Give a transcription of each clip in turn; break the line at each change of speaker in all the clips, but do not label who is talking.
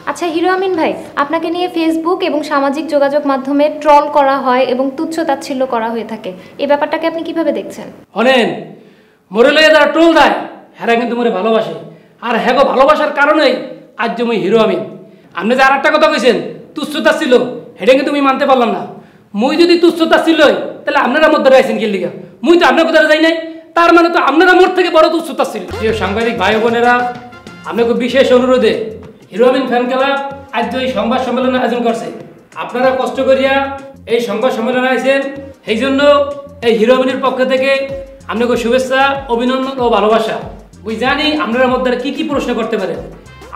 আচ্ছা হিরো আমিন ভাই, আপনাকে নিয়ে ফেসবুক এবং সামাজিক যোগাযোগ মাধ্যমে ট্রল করা হয় এবং তুচ্ছ-তাচ্ছিল্য করা হয়ে থাকে, এই ব্যাপারটাকে আপনি কিভাবে দেখছেন?
হনেন মোরে লইয়া যারা ট্রোল দেয় হ্যাঁ কিন্তু মোরে ভালোবাসে, আর হ্যাঁ ভালোবাসার কারণেই আজ যে মুই হিরো আমিন। আপনি যে আর একটা কথা কইছেন তুচ্ছ-তাচ্ছিল্য, সেটা কিন্তু আমি মানতে পারলাম না। মুই যদি তুচ্ছ-তাচ্ছিল্য হই তাহলে আপনারা মধ্যে রাইছেন কি লিগা? মুই তো আপনার কোথাও যাই নাই, তার মানে তো আপনারা মোর থেকে বড় তুচ্ছ-তাচ্ছিল্য। প্রিয় সাংবাদিক ভাই বোনেরা, আপনাকে বিশেষ অনুরোধে হিরো আমিন ফ্যান ক্লাব আজ এই সংবাদ সম্মেলনের আয়োজন করছে। আপনারা কষ্ট করিয়া এই সংবাদ সম্মেলনে আইছেন, সেই জন্য এই হিরো আমিনের পক্ষ থেকে আপনাকে শুভেচ্ছা, অভিনন্দন ও ভালোবাসা। ওই জানি আপনারা মধ্যে কি কি প্রশ্ন করতে পারেন,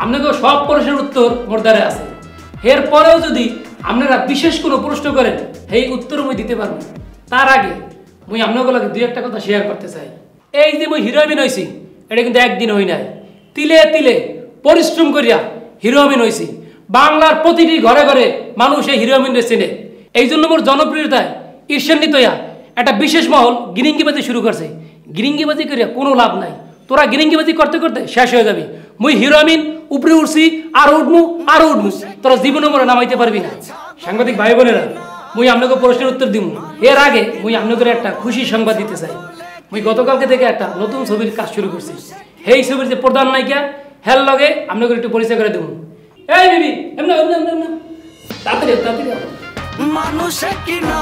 আপনাকে সব প্রশ্নের উত্তর মোর দ্বারা আছে। এরপরেও যদি আপনারা বিশেষ কোনো প্রশ্ন করেন সেই উত্তর মুই দিতে পারবো। তার আগে মুই আপনাকে লাগে দুই একটা কথা শেয়ার করতে চাই। এই যে মুই হিরো আমিন হয়েছি এটা কিন্তু একদিন হই নাই, তিলে তিলে পরিশ্রম করিয়া হিরো আমিন হয়েছি। বাংলার প্রতিটি ঘরে ঘরে মানুষ এই হিরো আমিনকে চেনে। এই জন্য মোর জনপ্রিয়তায় ঈর্ষান্বিত হইয়া একটা বিশেষ মহল গিরিঙ্গিবাজি শুরু করছে। গিরিঙ্গিবাজি করিয়া কোনো লাভ নাই, তোরা গিরিঙ্গিবাজি করতে করতে শেষ হয়ে যাবি। মুই হিরো আমিন উপরে উঠছি, আরো উঠমু আরো উঠমু, তোরা জীবনে মোরে নামাইতে পারবি না। সাংবাদিক ভাই বোনেরা, মুই আপনাকে প্রশ্নের উত্তর দিব। এর আগে মুই আপনাদের একটা খুশি সংবাদ দিতে চাই। মুই গতকালকে থেকে একটা নতুন ছবির কাজ শুরু করছি। সেই ছবির যে প্রধান নায়িকা হেল লগে আপনাকে একটু পরিচয় করে দেব। এই বিবি এমন এমন এমন তাড়াতাড়ি তাড়াতাড়ি। মানুষে কি না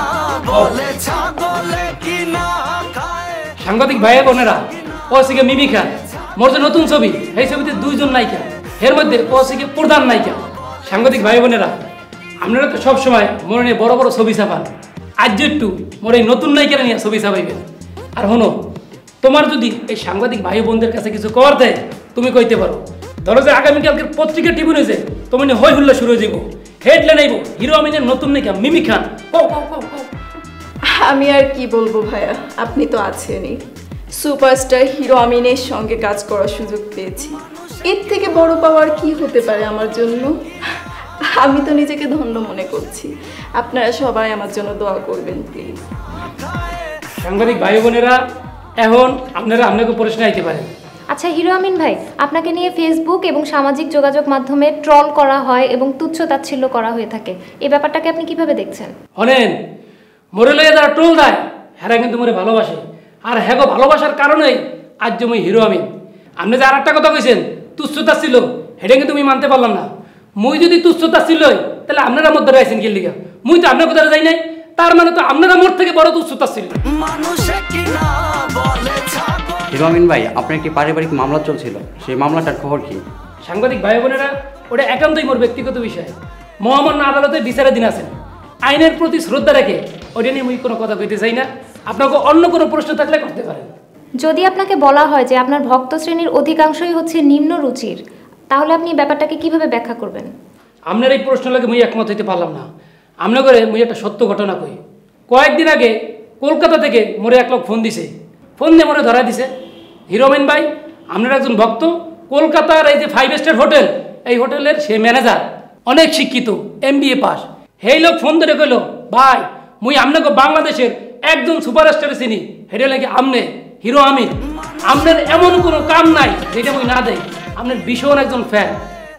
বলে ছাগলে কি না খায়। সাংবাদিক ভাই বোনেরা, ওসিকে মিমি খান মোর যে নতুন ছবি, এই ছবিতে দুইজন নায়িকা, এর মধ্যে ওসিকে প্রধান নায়িকা। সাংবাদিক ভাই বোনেরা, আপনারা তো সবসময় মোর নিয়ে বড় বড় ছবি ছাপান, আজ একটু মোর এই নতুন নায়িকারা নিয়ে ছবি ছাপাইবেন। আর হনো, তোমার যদি এই সাংবাদিক ভাই বোনদের কাছে কিছু কর দেয় তুমি কইতে পারো। ধরো যে আগামীকালকের পত্রিকা টিভি নিউজে তুমি হই হুল্লা শুরু হয়ে যাব, হেডলাইন আইব হিরো আমিনের নতুন নায়িকা মিমি খান।
আমি আর কি বলবো ভাইয়া, আপনি তো আছেনই। সুপারস্টার হিরো আমিনের সঙ্গে কাজ করার সুযোগ পেয়েছি, এর থেকে বড় পাওয়ার কি হতে পারে আমার জন্য? আমি তো নিজেকে ধন্য মনে করছি। আপনারা সবাই আমার জন্য দোয়া করবেন প্লিজ।
সাংবাদিক ভাই বোনেরা, এখন আপনারা আপনাকে প্রশ্ন আইতে পারেন।
আচ্ছা হিরো আমিন ভাই, আপনাকে নিয়ে ফেসবুক এবং সামাজিক যোগাযোগ মাধ্যমে ট্রল করা হয় এবং তুচ্ছ-তাচ্ছিল্য করা হয়ে থাকে, এই ব্যাপারটাকে আপনি কিভাবে দেখছেন?
হনেন মোরে লইয়া যারা ট্রোল দেয় হ্যাঁ কিন্তু মোরে ভালোবাসে, আর হ্যাঁ ভালোবাসার কারণেই আজ যে মুই হিরো আমিন। আপনি যে আর একটা কথা কইছেন তুচ্ছ-তাচ্ছিল্য, সেটা কিন্তু আমি মানতে পারলাম না। মুই যদি তুচ্ছ-তাচ্ছিল্য হই তাহলে আপনারা মধ্যে রাইছেন কি লিগা? মুই তো আপনার কোথাও যাই নাই, তার মানে তো আপনারা মোর থেকে বড় তুচ্ছ-তাচ্ছিল্য।
হিরো আমিন ভাই, আপনার একটি পারিবারিক মামলা চলছিল, সেই মামলাটার খবর কি?
সাংবাদিক ভাই বোনেরা, ওটা একান্তই মোর ব্যক্তিগত বিষয়। মহামান্য আদালতে বিচারের দিন আছেন, আইনের প্রতি শ্রদ্ধা রেখে ওটা নিয়ে মুই কোনো কথা কইতে চাই না। আপনাকে অন্য কোনো প্রশ্ন থাকলে করতে পারেন।
যদি আপনাকে বলা হয় যে আপনার ভক্ত শ্রেণীর অধিকাংশই হচ্ছে নিম্ন রুচির, তাহলে আপনি ব্যাপারটাকে কিভাবে ব্যাখ্যা করবেন?
আপনার এই প্রশ্ন লাগে মুই একমত হইতে পারলাম না। আপনার করে মুই একটা সত্য ঘটনা কই। কয়েকদিন আগে কলকাতা থেকে মোরে এক লোক ফোন দিছে, ফোন দিয়ে মোরে ধরা দিছে, হিরো আমিন ভাই আপনার একজন ভক্ত, কলকাতার এই যে 5 স্টার হোটেল, এই হোটেলের সে ম্যানেজার, অনেক শিক্ষিত, MBA পাস। সেই লোক ফোন ধরে কইল, ভাই মুই আপনাকে বাংলাদেশের একজন সুপারস্টারে চিনি, হেরে লাগে আমনে হিরো আমিন। আপনার এমন কোনো কাম নাই যেটা মুই না দেই, আপনার ভীষণ একজন ফ্যান।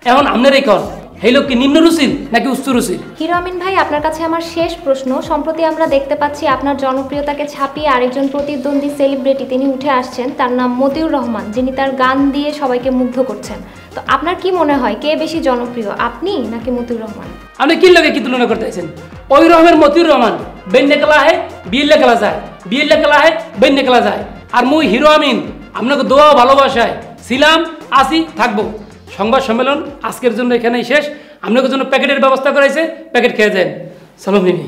এখন আপনার এই কল এই লোক কি নিম্ন রুচির নাকি উচ্চ রুচির?
হিরো আমিন ভাই, আপনার কাছে আমার শেষ প্রশ্ন। সম্প্রতি আমরা দেখতে পাচ্ছি আপনার জনপ্রিয়তাকে ছাপিয়ে আরেকজন প্রতিদ্বন্দ্বী সেলিব্রিটি তিনি উঠে আসছেন, তার নাম মতিউর রহমান, যিনি তার গান দিয়ে সবাইকে মুগ্ধ করছেন। তো আপনার কি মনে হয় কে বেশি জনপ্রিয়, আপনি নাকি মতিউর রহমান?
আপনি কি লোকে কি তুলনা করতে চাইছেন? ওই রকমের মতিউর রহমান বেন্নে খেলা হয়, বিয়েলে খেলা যায়, বিয়েলে খেলা হয়, বেন্নে খেলা যায়। আর মুই হিরো আমিন আপনাকে দোয়া ভালোবাসায় ছিলাম, আসি, থাকবো। সংবাদ সম্মেলন আজকের জন্য এখানেই শেষ। আপনাদের জন্য প্যাকেটের ব্যবস্থা করাইছে, প্যাকেট খেয়ে যান। চলো মিমি।